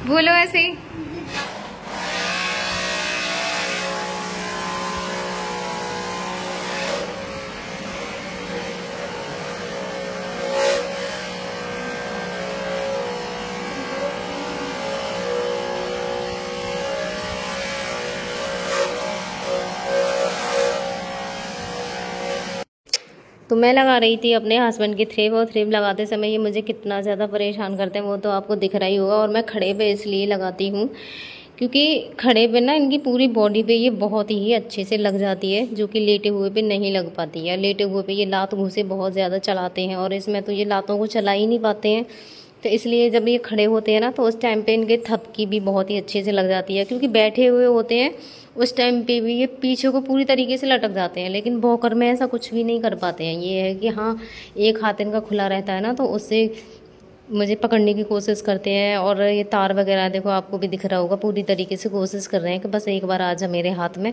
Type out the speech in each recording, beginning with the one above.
बोलो ऐसे ही। तो मैं लगा रही थी अपने हस्बैंड की थ्रेब, और थ्रेब लगाते समय ये मुझे कितना ज़्यादा परेशान करते हैं वो तो आपको दिख रहा ही होगा। और मैं खड़े पे इसलिए लगाती हूँ क्योंकि खड़े पे ना इनकी पूरी बॉडी पे ये बहुत ही अच्छे से लग जाती है, जो कि लेटे हुए पे नहीं लग पाती है। लेटे हुए पे ये लात घूंसे बहुत ज़्यादा चलाते हैं और इसमें तो ये लातों को चला ही नहीं पाते हैं। तो इसलिए जब ये खड़े होते हैं ना तो उस टाइम पे इनके थपकी भी बहुत ही अच्छे से लग जाती है, क्योंकि बैठे हुए होते हैं उस टाइम पे भी ये पीछे को पूरी तरीके से लटक जाते हैं। लेकिन वॉकर में ऐसा कुछ भी नहीं कर पाते हैं। ये है कि हाँ, एक हाथ इनका खुला रहता है ना तो उससे मुझे पकड़ने की कोशिश करते हैं। और ये तार वगैरह देखो, आपको भी दिख रहा होगा, पूरी तरीके से कोशिश कर रहे हैं कि बस एक बार आ जा मेरे हाथ में।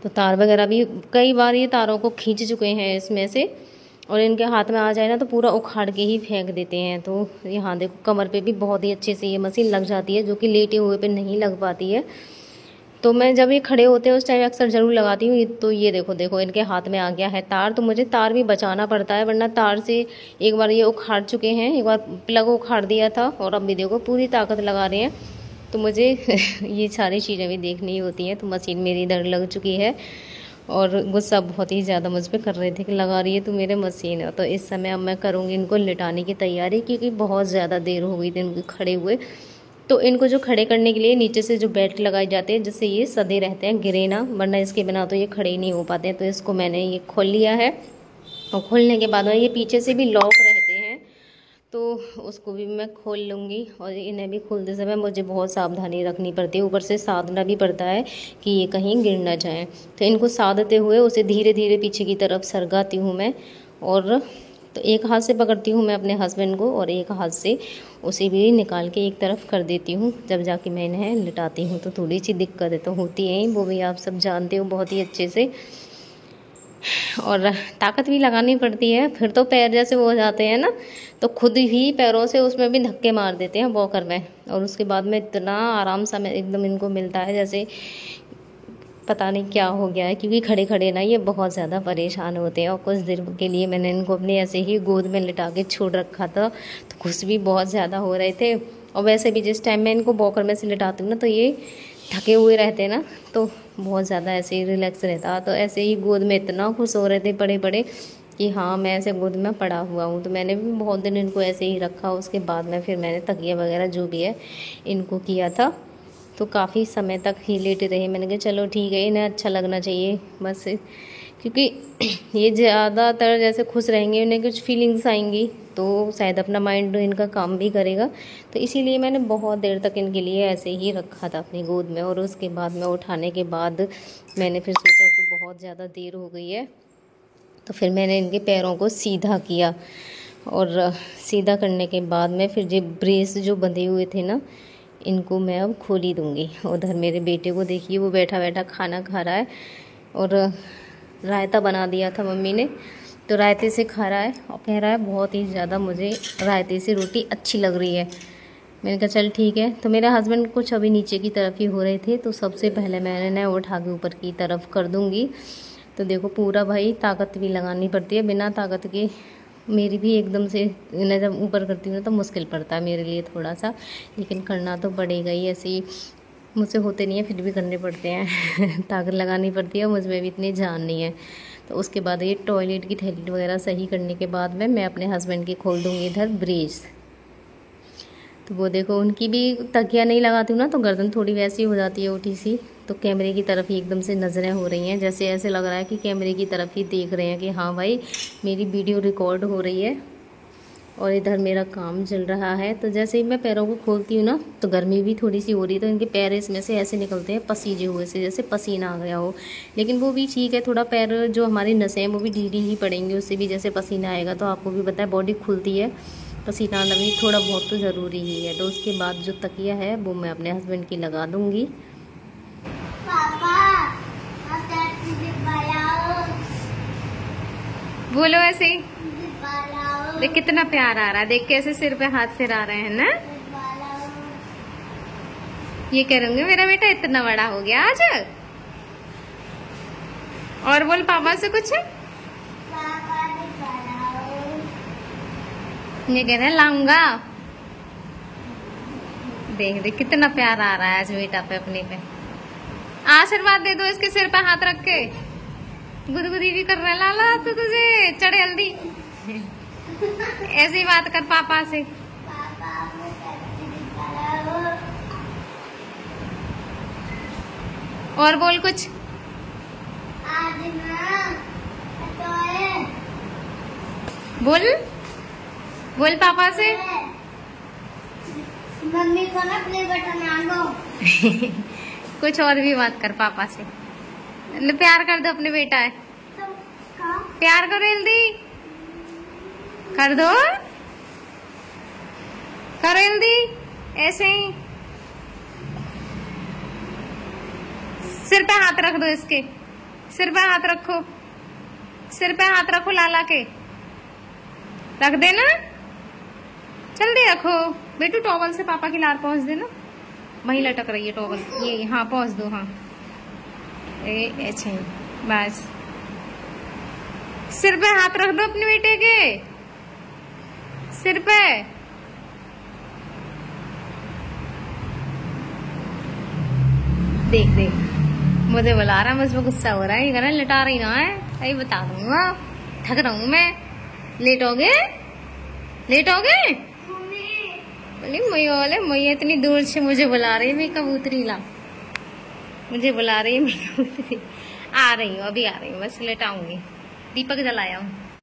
तो तार वगैरह भी कई बार ये तारों को खींच चुके हैं इसमें से, और इनके हाथ में आ जाए ना तो पूरा उखाड़ के ही फेंक देते हैं। तो यहाँ देखो कमर पे भी बहुत ही अच्छे से ये मशीन लग जाती है, जो कि लेटे हुए पे नहीं लग पाती है। तो मैं जब ये खड़े होते हैं उस टाइम अक्सर ज़रूर लगाती हूँ। तो ये देखो देखो इनके हाथ में आ गया है तार, तो मुझे तार भी बचाना पड़ता है, वरना तार से एक बार ये उखाड़ चुके हैं, एक बार प्लग उखाड़ दिया था और अब भी देखो पूरी ताकत लगा रहे हैं। तो मुझे ये सारी चीज़ें भी देखनी होती हैं। तो मशीन मेरी इधर लग चुकी है और गुस्सा बहुत ही ज़्यादा मुझ पर कर रहे थे कि लगा रही है तो मेरे मशीन है। तो इस समय अब मैं करूँगी इनको लिटाने की तैयारी, क्योंकि बहुत ज़्यादा देर हो गई थी इनको खड़े हुए। तो इनको जो खड़े करने के लिए नीचे से जो बेल्ट लगाई जाती है, जिससे ये सदे रहते हैं, गिरे ना, वरना इसके बिना तो ये खड़े ही नहीं हो पाते हैं। तो इसको मैंने ये खोल लिया है, और खोलने के बाद में ये पीछे से भी लॉक रहते हैं तो उसको भी मैं खोल लूँगी। और इन्हें भी खोलते समय मुझे बहुत सावधानी रखनी पड़ती है, ऊपर से साधना भी पड़ता है कि ये कहीं गिर ना जाएँ। तो इनको साधते हुए उसे धीरे धीरे पीछे की तरफ सरगाती हूँ मैं, और तो एक हाथ से पकड़ती हूँ मैं अपने हस्बैंड को और एक हाथ से उसे भी निकाल के एक तरफ कर देती हूँ। जब जाके मैं इन्हें लिटाती हूँ तो थोड़ी सी दिक्कत तो होती है, वो भी आप सब जानते हो बहुत ही अच्छे से, और ताकत भी लगानी पड़ती है। फिर तो पैर जैसे वो हो जाते हैं ना, तो खुद ही पैरों से उसमें भी धक्के मार देते हैं वॉकर में, और उसके बाद में इतना आराम सा एकदम इनको मिलता है जैसे पता नहीं क्या हो गया है। क्योंकि खड़े खड़े ना ये बहुत ज़्यादा परेशान होते हैं। और कुछ देर के लिए मैंने इनको अपने ऐसे ही गोद में लिटा के छोड़ रखा था, तो खुश भी बहुत ज़्यादा हो रहे थे। और वैसे भी जिस टाइम मैं इनको वॉकर में से लिटाती हूँ ना तो ये थके हुए रहते हैं ना, तो बहुत ज़्यादा ऐसे ही रिलैक्स रहता। तो ऐसे ही गोद में इतना खुश हो रहे थे बड़े बड़े कि हाँ मैं ऐसे गोद में पड़ा हुआ हूँ। तो मैंने भी बहुत दिन इनको ऐसे ही रखा। उसके बाद में फिर मैंने तकिया वगैरह जो भी है इनको किया था, तो काफ़ी समय तक ही लेटे रहे। मैंने कहा चलो ठीक है, इन्हें अच्छा लगना चाहिए बस, क्योंकि ये ज़्यादातर जैसे खुश रहेंगे, उन्हें कुछ फीलिंग्स आएंगी तो शायद अपना माइंड इनका काम भी करेगा। तो इसीलिए मैंने बहुत देर तक इनके लिए ऐसे ही रखा था अपनी गोद में। और उसके बाद में उठाने के बाद मैंने फिर सोचा अब तो बहुत ज़्यादा देर हो गई है, तो फिर मैंने इनके पैरों को सीधा किया। और सीधा करने के बाद में फिर जो ब्रेस जो बंधे हुए थे ना, इनको मैं अब खोल ही दूँगी। उधर मेरे बेटे को देखिए, वो बैठा बैठा खाना खा रहा है, और रायता बना दिया था मम्मी ने, तो रायते से खा रहा है और कह रहा है बहुत ही ज़्यादा मुझे रायते से रोटी अच्छी लग रही है। मैंने कहा चल ठीक है। तो मेरे हस्बैंड कुछ अभी नीचे की तरफ ही हो रहे थे, तो सबसे पहले मैंने उठा के ऊपर की तरफ कर दूँगी। तो देखो पूरा भाई ताकत भी लगानी पड़ती है, बिना ताकत के मेरी भी एकदम से इन्हें जब ऊपर करती हूँ तो मुश्किल पड़ता है मेरे लिए थोड़ा सा, लेकिन करना तो पड़ेगा ही। ऐसे ही मुझसे होते नहीं है फिर भी करने पड़ते हैं ताकत लगानी पड़ती है, मुझमें भी इतनी जान नहीं है। तो उसके बाद ये टॉयलेट की थैली वगैरह सही करने के बाद में मैं अपने हस्बैंड की खोल दूँगी इधर ब्रेस। तो वो देखो उनकी भी तकिया नहीं लगाती हूँ ना तो गर्दन थोड़ी वैसी हो जाती है उठी सी, तो कैमरे की तरफ ही एकदम से नज़रें हो रही हैं, जैसे ऐसे लग रहा है कि कैमरे की तरफ ही देख रहे हैं कि हाँ भाई मेरी वीडियो रिकॉर्ड हो रही है और इधर मेरा काम चल रहा है। तो जैसे ही मैं पैरों को खोलती हूँ ना तो गर्मी भी थोड़ी सी हो रही है, तो इनके पैर इसमें से ऐसे निकलते हैं पसीजे हुए से, जैसे पसीना आ गया हो। लेकिन वो भी ठीक है, थोड़ा पैर जो हमारी नसें हैं वो भी ढीली ही पड़ेंगी, उससे भी जैसे पसीना आएगा। तो आपको भी पता है बॉडी खुलती है, पसीना आना भी थोड़ा बहुत तो ज़रूरी ही है। तो उसके बाद जो तकिया है वो मैं अपने हस्बैंड की लगा दूँगी। बोलो ऐसे ही, देख कितना प्यार आ रहा है, देख कैसे सिर पे हाथ फिरा रहे हैं ना। ये करूंगी, मेरा बेटा इतना बड़ा हो गया आज। और बोल पापा से कुछ। ये कह रहे हैं लाऊंगा। देख देख कितना प्यार आ रहा है आज बेटा पे, अपने पे। आशीर्वाद दे दो इसके सिर पे हाथ रख के। गुदगुदी भी कर रहा है लाला तो तुझे चढ़ जल्दी। ऐसी बात कर पापा से। और बोल कुछ। बोल बोल पापा से। मम्मी को ना प्ले बटन आनो। कुछ और भी बात कर पापा से। प्यार कर दो अपने बेटा है। प्यार करो जल्दी, कर दो, करो जल्दी ऐसे ही। सिर पे हाथ रख दो इसके, सिर पे हाथ रखो, सिर पे हाथ रखो लाला के, रख देना, जल्दी रखो बेटू। टॉवल से पापा की लार पहुंच देना, वहीं लटक रही है टॉवल, ये हाँ पहुंच दो। हाँ ऐसे ही बस। सिर पे हाथ रख दो अपने बेटे के सिर पे। देख देख मुझे बुला रहा है, मुझ पर गुस्सा हो रहा है। ये कह रहा है लिटा रही ना है, अभी बता दूंगा, थक रहा हूं मैं। लेटोगे लेटोगे। बोली मैया इतनी दूर से मुझे बुला रही है, मैं कबूतरी ला, मुझे बुला रही है मैं कबूतरी। आ रही हूँ, अभी आ रही हूँ, बस लेटाऊंगी। दीपक जलाया हूँ।